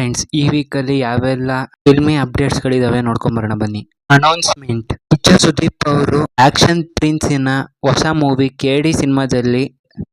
Friends, ಈ ವೀಕಲ್ಲಿ ಯಾವೆಲ್ಲ ಫಿಲ್ಮಿ ಅಪ್ಡೇಟ್ಸ್ಗಳಿದಾವೆ ನೋಡ್ಕೊಂಬರೋಣ ಬನ್ನಿ. ಅನೌನ್ಸ್ಮೆಂಟ್: ಕಿಚ್ಚ ಸುದೀಪ್ ಅವರು ಆಕ್ಷನ್ ಪ್ರಿನ್ಸಿನ ಹೊಸ ಮೂವಿ ಕೇಡಿ ಸಿನಿಮಾದಲ್ಲಿ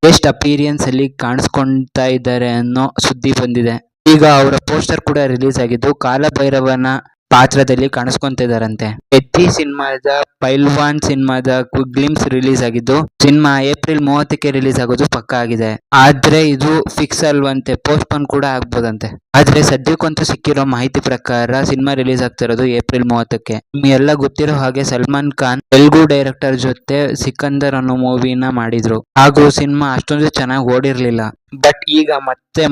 ಗೆಸ್ಟ್ ಅಪಿಯರೆನ್ಸ್ ಅಲ್ಲಿ ಕಾಣಿಸ್ಕೊಳ್ತಾ ಇದ್ದಾರೆ ಅನ್ನೋ ಸುದ್ದಿ ಬಂದಿದೆ. ಈಗ ಅವರ ಪೋಸ್ಟರ್ ಕೂಡ ರಿಲೀಸ್ ಆಗಿದ್ದು, ಕಾಲಭೈರವನ ಪಾತ್ರದಲ್ಲಿ ಕಾಣಿಸ್ಕೊಂತಿದಾರಂತೆ. ಪೆದ್ದಿ ಸಿನಿಮಾದ ಪೈಲ್ವಾನ್ ಸಿನಿಮಾದ ಗ್ಲಿಮ್ಸ್ ರಿಲೀಸ್ ಆಗಿದ್ದು, ಸಿನಿಮಾ ಏಪ್ರಿಲ್ 30ಕ್ಕೆ ರಿಲೀಸ್ ಆಗೋದು ಪಕ್ಕಾ ಆಗಿದೆ. ಆದ್ರೆ ಇದು ಫಿಕ್ಸ್ ಅಲ್ವಂತೆ, ಪೋಸ್ಟ್ಪೋನ್ ಕೂಡ ಆಗ್ಬೋದಂತೆ. ಆದ್ರೆ ಸದ್ಯಕ್ಕಂತೂ ಸಿಕ್ಕಿರೋ ಮಾಹಿತಿ ಪ್ರಕಾರ ಸಿನಿಮಾ ರಿಲೀಸ್ ಆಗ್ತಿರೋದು ಏಪ್ರಿಲ್ 30ಕ್ಕೆ. ನಿಮ್ಗೆಲ್ಲ ಗೊತ್ತಿರೋ ಹಾಗೆ ಸಲ್ಮಾನ್ ಖಾನ್ ತೆಲುಗು ಡೈರೆಕ್ಟರ್ ಜೊತೆ ಸಿಕಂದರ್ ಅನ್ನೋ ಮೂವಿನ ಮಾಡಿದ್ರು. ಹಾಗೂ ಸಿನಿಮಾ ಅಷ್ಟೊಂದು ಚೆನ್ನಾಗಿ ಓಡಿರ್ಲಿಲ್ಲ. ಬಟ್ ಈಗ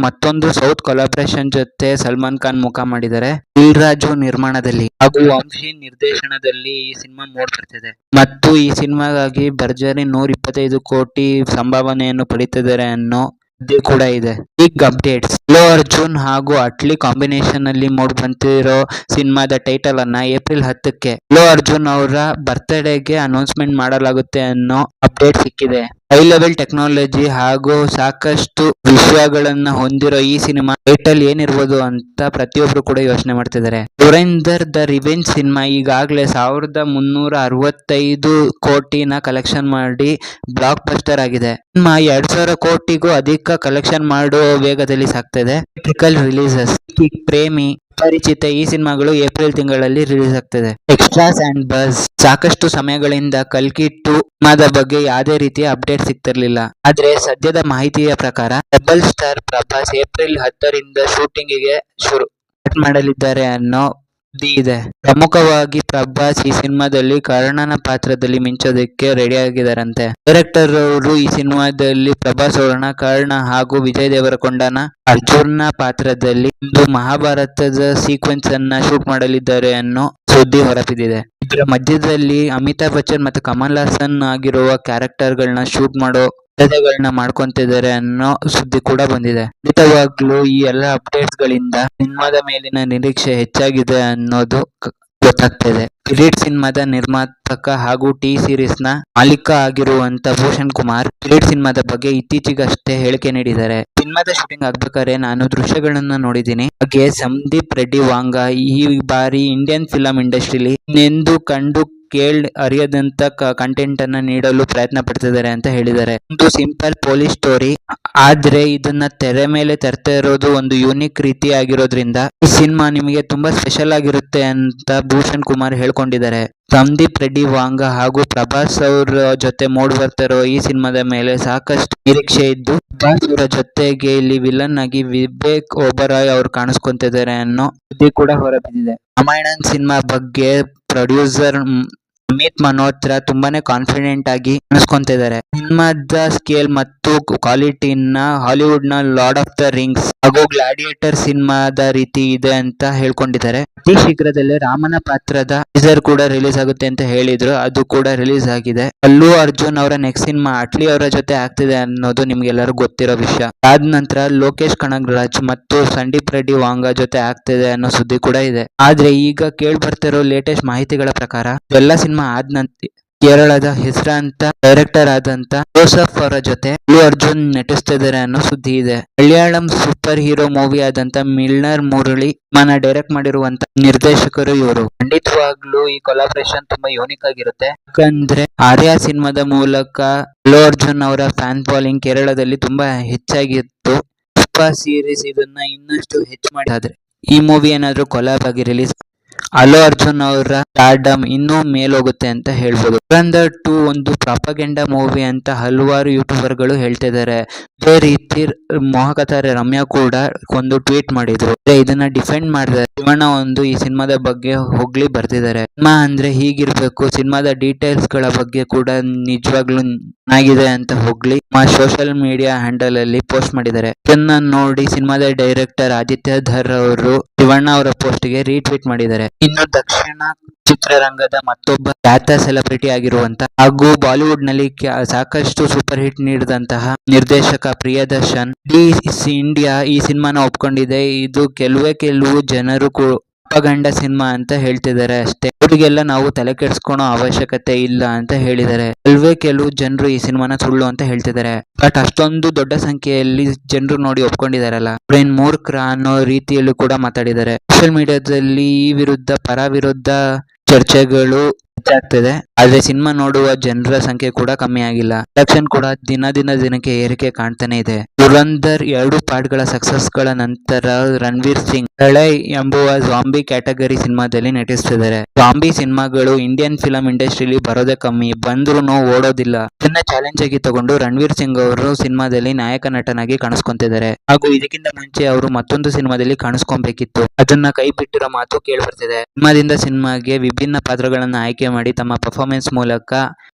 ಮತ್ತೊಂದು ಸೌತ್ ಕೊಲಾಬ್ರೇಷನ್ ಜೊತೆ ಸಲ್ಮಾನ್ ಖಾನ್ ಮುಖ ಮಾಡಿದ್ದಾರೆ. ದಿಲ್ ರಾಜು ನಿರ್ಮಾಣದಲ್ಲಿ ಹಾಗೂ ವಂಶಿ ನಿರ್ದೇಶನದಲ್ಲಿ ಈ ಸಿನಿಮಾ ಮೂಡ್ ಬರ್ತಿದೆ. ಮತ್ತು ಈ ಸಿನಿಮಾಗಾಗಿ ಭರ್ಜರಿ 125 ಕೋಟಿ ಸಂಭಾವನೆಯನ್ನು ಪಡಿತಿದ್ದಾರೆ ಅನ್ನೋ ಸುದ್ದಿ ಕೂಡ ಇದೆ. ಬಿಗ್ ಅಪ್ಡೇಟ್ಸ್: ಅಲ್ಲು ಅರ್ಜುನ್ ಹಾಗೂ ಅಟ್ಲಿ ಕಾಂಬಿನೇಷನ್ ಅಲ್ಲಿ ಮೂಡ್ ಬಂತಿರೋ ಸಿನಿಮಾದ ಟೈಟಲ್ ಅನ್ನ ಏಪ್ರಿಲ್ 10ಕ್ಕೆ ಅಲ್ಲು ಅರ್ಜುನ್ ಅವರ ಬರ್ತ್ಡೇಗೆ ಅನೌನ್ಸ್ಮೆಂಟ್ ಮಾಡಲಾಗುತ್ತೆ ಅನ್ನೋ ಅಪ್ಡೇಟ್ ಸಿಕ್ಕಿದೆ. ಹೈ ಲೆವೆಲ್ ಟೆಕ್ನಾಲಜಿ ಹಾಗೂ ಸಾಕಷ್ಟು ವಿಷಯಗಳನ್ನ ಹೊಂದಿರೋ ಈ ಸಿನಿಮಾ ಟೈಟಲ್ ಏನಿರ್ಬೋದು ಅಂತ ಪ್ರತಿಯೊಬ್ರು ಕೂಡ ಯೋಚನೆ ಮಾಡ್ತಿದ್ದಾರೆ. ಧುರಂಧರ್ ದ ರಿವೆಂಜ್ ಸಿನಿಮಾ ಈಗಾಗಲೇ 1365 ಕೋಟಿನ ಕಲೆಕ್ಷನ್ ಮಾಡಿ ಬ್ಲಾಕ್ ಬಸ್ಟರ್ ಆಗಿದೆ. ಸಿನಿಮಾ 2000 ಕೋಟಿಗೂ ಅಧಿಕ ಕಲೆಕ್ಷನ್ ಮಾಡುವ ವೇಗದಲ್ಲಿ ಸಾಗ್ತಿದೆ. ಥಿಯೇಟ್ರಿಕಲ್ ರಿಲೀಸಸ್: ಪ್ರೇಮಿ, ಪರಿಚಿತ ಈ ಸಿನಿಮಾಗಳು ಏಪ್ರಿಲ್ ತಿಂಗಳಲ್ಲಿ ರಿಲೀಸ್ ಆಗ್ತಿದೆ. ಎಕ್ಸ್ಟ್ರಾಸ್ ಅಂಡ್ ಬಜ್: ಸಾಕಷ್ಟು ಸಮಯಗಳಿಂದ ಕಲ್ಕಿ 2 ಸಿನಿಮಾದ ಬಗ್ಗೆ ಯಾವುದೇ ರೀತಿಯ ಅಪ್ಡೇಟ್ ಸಿಗ್ತಿರ್ಲಿಲ್ಲ. ಆದ್ರೆ ಸದ್ಯದ ಮಾಹಿತಿಯ ಪ್ರಕಾರ ರೆಬಲ್ ಸ್ಟಾರ್ ಪ್ರಭಾಸ್ ಏಪ್ರಿಲ್ 10ರಿಂದ ಶೂಟಿಂಗಿಗೆ ಸ್ಟಾರ್ಟ್ ಮಾಡಲಿದ್ದಾರೆ ಅನ್ನೋ ಸುದ್ದಿ ಇದೆ. ಪ್ರಮುಖವಾಗಿ ಪ್ರಭಾಸ್ ಈ ಸಿನಿಮಾದಲ್ಲಿ ಕರ್ಣನ ಪಾತ್ರದಲ್ಲಿ ಮಿಂಚೋದಕ್ಕೆ ರೆಡಿಯಾಗಿದ್ದಾರಂತೆ. ಡೈರೆಕ್ಟರ್ ಅವರು ಈ ಸಿನಿಮಾದಲ್ಲಿ ಪ್ರಭಾಸ್ ಅವರನ್ನ ಕರ್ಣ ಹಾಗೂ ವಿಜಯ್ ದೇವರಕೊಂಡನ ಅರ್ಜುನ್ನ ಪಾತ್ರದಲ್ಲಿ ಒಂದು ಮಹಾಭಾರತದ ಸೀಕ್ವೆನ್ಸ್ ಅನ್ನ ಶೂಟ್ ಮಾಡಲಿದ್ದಾರೆ ಅನ್ನೋ ಸುದ್ದಿ ಹೊರಬಿದ್ದಿದೆ. ಇದರ ಮಧ್ಯದಲ್ಲಿ ಅಮಿತಾಬ್ ಬಚ್ಚನ್ ಮತ್ತು ಕಮಲ್ ಹಾಸನ್ ಆಗಿರುವ ಕ್ಯಾರೆಕ್ಟರ್ ಗಳನ್ನ ಶೂಟ್ ಮಾಡೋ ಸಿದ್ಧತೆಗಳನ್ನ ಮಾಡ್ಕೊಂತಿದ್ದಾರೆ ಅನ್ನೋ ಸುದ್ದಿ ಕೂಡ ಬಂದಿದೆ. ಖಂಡಿತವಾಗ್ಲೂ ಈ ಎಲ್ಲ ಅಪ್ಡೇಟ್ಸ್ ಗಳಿಂದ ಸಿನಿಮಾದ ಮೇಲಿನ ನಿರೀಕ್ಷೆ ಹೆಚ್ಚಾಗಿದೆ ಅನ್ನೋದು ಗೊತ್ತಾಗ್ತಿದೆ. ಕಿರೀಟ್ ಸಿನಿಮಾದ ನಿರ್ಮಾಪಕ ಹಾಗೂ ಟಿ ಸೀರೀಸ್ ನ ಮಾಲೀಕ ಆಗಿರುವಂತ ಭೂಷಣ್ ಕುಮಾರ್ ಕಿರೀಟ್ ಸಿನಿಮಾದ ಬಗ್ಗೆ ಇತ್ತೀಚೆಗಷ್ಟೇ ಹೇಳಿಕೆ ನೀಡಿದ್ದಾರೆ. ಸಿನಿಮಾದ ಶೂಟಿಂಗ್ ಆಗ್ಬೇಕಾದ್ರೆ ನಾನು ದೃಶ್ಯಗಳನ್ನ ನೋಡಿದ್ದೀನಿ. ಹಾಗೆ ಸಂದೀಪ್ ರೆಡ್ಡಿ ವಾಂಗ ಈ ಬಾರಿ ಇಂಡಿಯನ್ ಫಿಲಂ ಇಂಡಸ್ಟ್ರಿಲಿ ಇನ್ನೆಂದು ಕಂಡು ಅರಿಯದಂತ ಕಂಟೆಂಟ್ ಅನ್ನ ನೀಡಲು ಪ್ರಯತ್ನ ಪಡ್ತಿದ್ದಾರೆ ಅಂತ ಹೇಳಿದ್ದಾರೆ. ಒಂದು ಸಿಂಪಲ್ ಪೊಲೀಸ್ ಸ್ಟೋರಿ, ಆದ್ರೆ ಇದನ್ನ ತೆರೆ ಮೇಲೆ ತರ್ತಾ ಇರೋದು ಒಂದು ಯೂನಿಕ್ ರೀತಿ ಆಗಿರೋದ್ರಿಂದ ಈ ಸಿನಿಮಾ ನಿಮಗೆ ತುಂಬಾ ಸ್ಪೆಷಲ್ ಆಗಿರುತ್ತೆ ಅಂತ ಭೂಷಣ್ ಕುಮಾರ್ ಹೇಳ್ಕೊಂಡಿದ್ದಾರೆ. ಸಂದೀಪ್ ರೆಡ್ಡಿ ವಾಂಗ ಹಾಗೂ ಪ್ರಭಾಸ್ ಅವರ ಜೊತೆ ಮೂಡ್ ಬರ್ತಿರೋ ಈ ಸಿನಿಮಾದ ಮೇಲೆ ಸಾಕಷ್ಟು ನಿರೀಕ್ಷೆ ಇದ್ದು, ಪ್ರಭಾಸ್ ಅವರ ಜೊತೆಗೆ ಇಲ್ಲಿ ವಿಲನ್ ಆಗಿ ವಿವೇಕ್ ಒಬರಾಯ್ ಅವರು ಕಾಣಿಸ್ಕೊಂತಿದ್ದಾರೆ ಅನ್ನೋ ಸುದ್ದಿ ಕೂಡ ಹೊರಬಿದ್ದಿದೆ. ರಾಮಾಯಣನ್ ಸಿನಿಮಾ ಬಗ್ಗೆ ಪ್ರೊಡ್ಯೂಸರ್ ಅಮಿತ್ ಮಲ್ಹೋತ್ರಾ ತುಂಬಾನೇ ಕಾನ್ಫಿಡೆಂಟ್ ಆಗಿ ಕಾಣಿಸ್ಕೊಂತಿದ್ದಾರೆ. ಸಿನಿಮಾದ ಸ್ಕೇಲ್ ಮತ್ತು ಕ್ವಾಲಿಟಿನ ಹಾಲಿವುಡ್ ನ ಲಾರ್ಡ್ ಆಫ್ ದ ರಿಂಗ್ಸ್ ಹಾಗೂ ಗ್ಲಾಡಿಯೇಟರ್ ಸಿನಿಮಾದ ರೀತಿ ಇದೆ ಅಂತ ಹೇಳ್ಕೊಂಡಿದ್ದಾರೆ. ಅತಿ ಶೀಘ್ರದಲ್ಲೇ ರಾಮನ ಪಾತ್ರದ ಟೀಸರ್ ಕೂಡ ರಿಲೀಸ್ ಆಗುತ್ತೆ ಅಂತ ಹೇಳಿದ್ರು. ಅದು ಕೂಡ ರಿಲೀಸ್ ಆಗಿದೆ. ಅಲ್ಲು ಅರ್ಜುನ್ ಅವರ ನೆಕ್ಸ್ಟ್ ಸಿನಿಮಾ ಅಟ್ಲಿ ಅವರ ಜೊತೆ ಆಗ್ತಿದೆ ಅನ್ನೋದು ನಿಮ್ಗೆಲ್ಲರಿಗೂ ಗೊತ್ತಿರೋ ವಿಷಯ. ಅದಾದ ನಂತರ ಲೋಕೇಶ್ ಕನಗರಾಜ್ ಮತ್ತು ಸಂದೀಪ್ ರೆಡ್ಡಿ ವಾಂಗ ಜೊತೆ ಆಗ್ತಿದೆ ಅನ್ನೋ ಸುದ್ದಿ ಕೂಡ ಇದೆ. ಆದ್ರೆ ಈಗ ಕೇಳಿ ಬರ್ತಿರೋ ಲೇಟೆಸ್ಟ್ ಮಾಹಿತಿಗಳ ಪ್ರಕಾರ ಎಲ್ಲ ಸಿನಿಮಾ ಆದ ನಂತರ ಕೇರಳದ ಹೆಸರಾಂತ ಡೈರೆಕ್ಟರ್ ಆದಂತ ಜೋಸೆಫ್ ಅವರ ಜೊತೆ ಅಲ್ಲು ಅರ್ಜುನ್ ನಟಿಸ್ತಿದ್ದಾರೆ ಅನ್ನೋ ಸುದ್ದಿ ಇದೆ. ಮಲಯಾಳಂ ಸೂಪರ್ ಹೀರೋ ಮೂವಿ ಆದಂತ ಮಿಲ್ನರ್ ಮುರಳಿ ಮನ ಡೈರೆಕ್ಟ್ ಮಾಡಿರುವಂತ ನಿರ್ದೇಶಕರು ಇವರು. ಖಂಡಿತವಾಗ್ಲೂ ಈ ಕೊಲಾಬ್ರೇಷನ್ ತುಂಬಾ ಯೂನಿಕ್ ಆಗಿರುತ್ತೆ. ಯಾಕಂದ್ರೆ ಆರ್ಯ ಸಿನಿಮಾದ ಮೂಲಕ ಅಲ್ಲು ಅರ್ಜುನ್ ಅವರ ಫ್ಯಾನ್ ಫಾಲೋಯಿಂಗ್ ಕೇರಳದಲ್ಲಿ ತುಂಬಾ ಹೆಚ್ಚಾಗಿತ್ತು. ಪುಷ್ಪ ಸೀರೀಸ್ ಇದನ್ನ ಇನ್ನಷ್ಟು ಹೆಚ್ಚು ಮಾಡಿದ್ರೆ ಈ ಮೂವಿ ಏನಾದ್ರೂ ಕೊಲಾಬ್ ಆಗಿ ರಿಲೀಸ್ ಅಲ್ಲು ಅರ್ಜುನ್ ಅವರ ಸ್ಟಾರ್ಡಮ್ ಇನ್ನೂ ಮೇಲೋಗುತ್ತೆ ಅಂತ ಹೇಳ್ಬೋದು. ಧುರಂಧರ್ 2 ಒಂದು ಪ್ರಾಪಗೆಂಡಾ ಮೂವಿ ಅಂತ ಹಲವಾರು ಯೂಟ್ಯೂಬರ್ ಗಳು ಹೇಳ್ತಿದ್ದಾರೆ. ಇದೇ ರೀತಿ ಮೋಹಕತಾರೆ ರಮ್ಯಾ ಕೂಡ ಒಂದು ಟ್ವೀಟ್ ಮಾಡಿದ್ರು. ಇದನ್ನ ಡಿಫೆಂಡ್ ಮಾಡಿದ್ದಾರೆ. ಶಿವಣ್ಣ ಒಂದು ಈ ಸಿನಿಮಾದ ಬಗ್ಗೆ ಹೊಗಳಿ ಬರ್ತಿದ್ದಾರೆ. ಸಿನಿಮಾ ಅಂದ್ರೆ ಹೀಗಿರ್ಬೇಕು, ಸಿನಿಮಾದ ಡೀಟೇಲ್ಸ್ ಗಳ ಬಗ್ಗೆ ಕೂಡ ನಿಜವಾಗ್ಲೂ ಚೆನ್ನಾಗಿದೆ ಅಂತ ಹೊಗಳಿ ಸೋಷಿಯಲ್ ಮೀಡಿಯಾ ಹ್ಯಾಂಡಲ್ ಅಲ್ಲಿ ಪೋಸ್ಟ್ ಮಾಡಿದ್ದಾರೆ. ಇದನ್ನ ನೋಡಿ ಸಿನಿಮಾದ ಡೈರೆಕ್ಟರ್ ಆದಿತ್ಯ ಧರ್ ಅವರು ಶಿವಣ್ಣ ಅವರ ಪೋಸ್ಟ್ ಗೆ ರೀಟ್ವೀಟ್ ಮಾಡಿದ್ದಾರೆ. ಇನ್ನು ದಕ್ಷಿಣ ಚಿತ್ರರಂಗದ ಮತ್ತೊಬ್ಬ ಖ್ಯಾತ ಸೆಲೆಬ್ರಿಟಿ ಆಗಿರುವಂತ ಹಾಗೂ ಬಾಲಿವುಡ್ ನಲ್ಲಿ ಸಾಕಷ್ಟು ಸೂಪರ್ ಹಿಟ್ ನೀಡಿದಂತಹ ನಿರ್ದೇಶಕ ಪ್ರಿಯದರ್ಶನ್ ಇಂಡಿಯಾ ಈ ಸಿನಿಮಾನ ಒಪ್ಕೊಂಡಿದೆ. ಇದು ಕೆಲವು ಜನರು ಅಪಗಂಡ ಸಿನಿಮಾ ಅಂತ ಹೇಳ್ತಿದ್ದಾರೆ ಅಷ್ಟೇ. ಇವರಿಗೆಲ್ಲ ನಾವು ತಲೆ ಕೆಡಿಸ್ಕೊಳೋ ಅವಶ್ಯಕತೆ ಇಲ್ಲ ಅಂತ ಹೇಳಿದ್ದಾರೆ. ಕೆಲವು ಜನರು ಈ ಸಿನಿಮಾನ ಸುಳ್ಳು ಅಂತ ಹೇಳ್ತಿದ್ದಾರೆ. ಬಟ್ ಅಷ್ಟೊಂದು ದೊಡ್ಡ ಸಂಖ್ಯೆಯಲ್ಲಿ ಜನರು ನೋಡಿ ಒಪ್ಕೊಂಡಿದಾರಲ್ಲ, ಅವ್ರೇನ್ ಮೂರ್ಖರ ಅನ್ನೋ ರೀತಿಯಲ್ಲೂ ಕೂಡ ಮಾತಾಡಿದ್ದಾರೆ. ಸೋಷಿಯಲ್ ಮೀಡಿಯಾದಲ್ಲಿ ಈ ವಿರುದ್ಧ ಪರ ವಿರುದ್ಧ ಚರ್ಚೆಗಳು ಹೆಚ್ಚಾಗ್ತಿದೆ. ಆದ್ರೆ ಸಿನಿಮಾ ನೋಡುವ ಜನರ ಸಂಖ್ಯೆ ಕೂಡ ಕಮ್ಮಿ ಆಗಿಲ್ಲ. ಕಲೆಕ್ಷನ್ ಕೂಡ ದಿನಕ್ಕೆ ಏರಿಕೆ ಕಾಣ್ತಾನೆ ಇದೆ. ದುರಂಧರ್ 2 ಪಾರ್ಟ್ಗಳ ಸಕ್ಸಸ್ ಗಳ ನಂತರ ರಣವೀರ್ ಸಿಂಗ್ ಪ್ರಳಯ್ ಎಂಬುವ ಜಾಂಬಿ ಕ್ಯಾಟಗರಿ ಸಿನಿಮಾದಲ್ಲಿ ನಟಿಸ್ತಿದ್ದಾರೆ. ಜಾಂಬಿ ಸಿನಿಮಾಗಳು ಇಂಡಿಯನ್ ಫಿಲಂ ಇಂಡಸ್ಟ್ರಿಯಲ್ಲಿ ಬರೋದೇ ಕಮ್ಮಿ, ಬಂದ್ರೂ ಓಡೋದಿಲ್ಲ. ಇದನ್ನ ಚಾಲೆಂಜ್ ಆಗಿ ತಗೊಂಡು ರಣವೀರ್ ಸಿಂಗ್ ಅವರು ಸಿನಿಮಾದಲ್ಲಿ ನಾಯಕ ನಟನಾಗಿ ಕಾಣಿಸ್ಕೊಂತಿದ್ದಾರೆ. ಹಾಗೂ ಇದಕ್ಕಿಂತ ಮುಂಚೆ ಅವರು ಮತ್ತೊಂದು ಸಿನಿಮಾದಲ್ಲಿ ಕಾಣಿಸ್ಕೊಬೇಕಿತ್ತು, ಅದನ್ನ ಕೈ ಬಿಟ್ಟಿರೋ ಮಾತು ಕೇಳಿಬರ್ತಿದೆ. ಸಿನಿಮಾದಿಂದ ಸಿನಿಮಾಗೆ ವಿಭಿನ್ನ ಪಾತ್ರಗಳನ್ನ ಆಯ್ಕೆ ಮಾಡಿ ತಮ್ಮ ಪರ್ಫಾರ್ಮೆನ್ಸ್ ಮೂಲಕ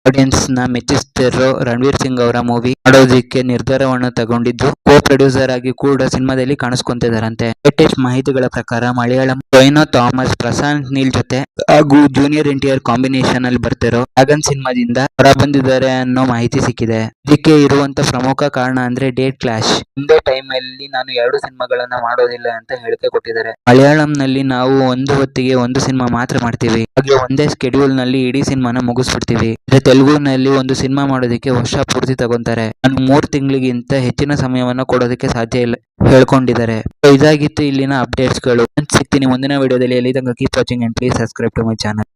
ಆಡಿಯನ್ಸ್ ನ ಮೆಚ್ಚಿಸ್ತಿರೋ ರಣವೀರ್ ಸಿಂಗ್ ಅವರ ಮೂವಿ ಮಾಡೋದಿಕ್ಕೆ ನಿರ್ಧಾರವನ್ನು ತಗೊಂಡಿದ್ದು, ಕೋ ಪ್ರೊಡ್ಯೂಸರ್ ಆಗಿ ಕೂಡ ಸಿನಿಮಾದಲ್ಲಿ ಕಾಣಿಸ್ಕೊಂತಿದಾರಂತೆ. ಲೇಟೆಸ್ಟ್ ಮಾಹಿತಿಗಳ ಪ್ರಕಾರ ಮಲಯಾಳಂ ಟೊವಿನೋ ಥಾಮಸ್, ಪ್ರಶಾಂತ್ ನೀಲ್ ಜೊತೆ ಹಾಗೂ ಜೂನಿಯರ್ NTR ಕಾಂಬಿನೇಷನ್ ಅಲ್ಲಿ ಬರ್ತಿರೋ ಡ್ರ್ಯಾಗನ್ ಸಿನಿಮಾದಿಂದ ಹೊರಬಂದಿದ್ದಾರೆ ಅನ್ನೋ ಮಾಹಿತಿ ಸಿಕ್ಕಿದೆ. ಇದಕ್ಕೆ ಇರುವಂತ ಪ್ರಮುಖ ಕಾರಣ ಅಂದ್ರೆ ಡೇಟ್ ಕ್ಲಾಶ್. ಒಂದೇ ಟೈಮ್ ಅಲ್ಲಿ ನಾನು 2 ಸಿನಿಮಾಗಳನ್ನ ಮಾಡೋದಿಲ್ಲ ಅಂತ ಹೇಳಿಕೆ ಕೊಟ್ಟಿದ್ದಾರೆ. ಮಲಯಾಳಂ ನಲ್ಲಿ ನಾವು ಒಂದು ಹೊತ್ತಿಗೆ ಒಂದು ಸಿನಿಮಾ ಮಾತ್ರ ಮಾಡ್ತೀವಿ, ಹಾಗೆ ಒಂದೇ ಸ್ಕೆಡ್ಯೂಲ್ ನಲ್ಲಿ ಇಡೀ ಸಿನಿಮಾನ ಮುಗಿಸ್ಬಿಡ್ತೀವಿ. ತೆಲುಗುನಲ್ಲಿ ಒಂದು ಸಿನಿಮಾ ಮಾಡೋದಕ್ಕೆ ವರ್ಷ ಪೂರ್ತಿ ತಗೊಂತಾರೆ. ನಾನು 3 ತಿಂಗಳಿಗಿಂತ ಹೆಚ್ಚಿನ ಸಮಯವನ್ನ ಕೊಡೋದಕ್ಕೆ ಸಾಧ್ಯ ಇಲ್ಲ ಹೇಳ್ಕೊಂಡಿದ್ದಾರೆ. ಇದಾಗಿತ್ತು ಇಲ್ಲಿನ ಅಪ್ಡೇಟ್ಸ್ ಗಳು. ಸಿಗ್ತೀನಿ ಮುಂದಿನ ವಿಡಿಯೋದಲ್ಲಿ. ಅಲ್ಲಿ ತನಕ keep watching and please subscribe to my channel.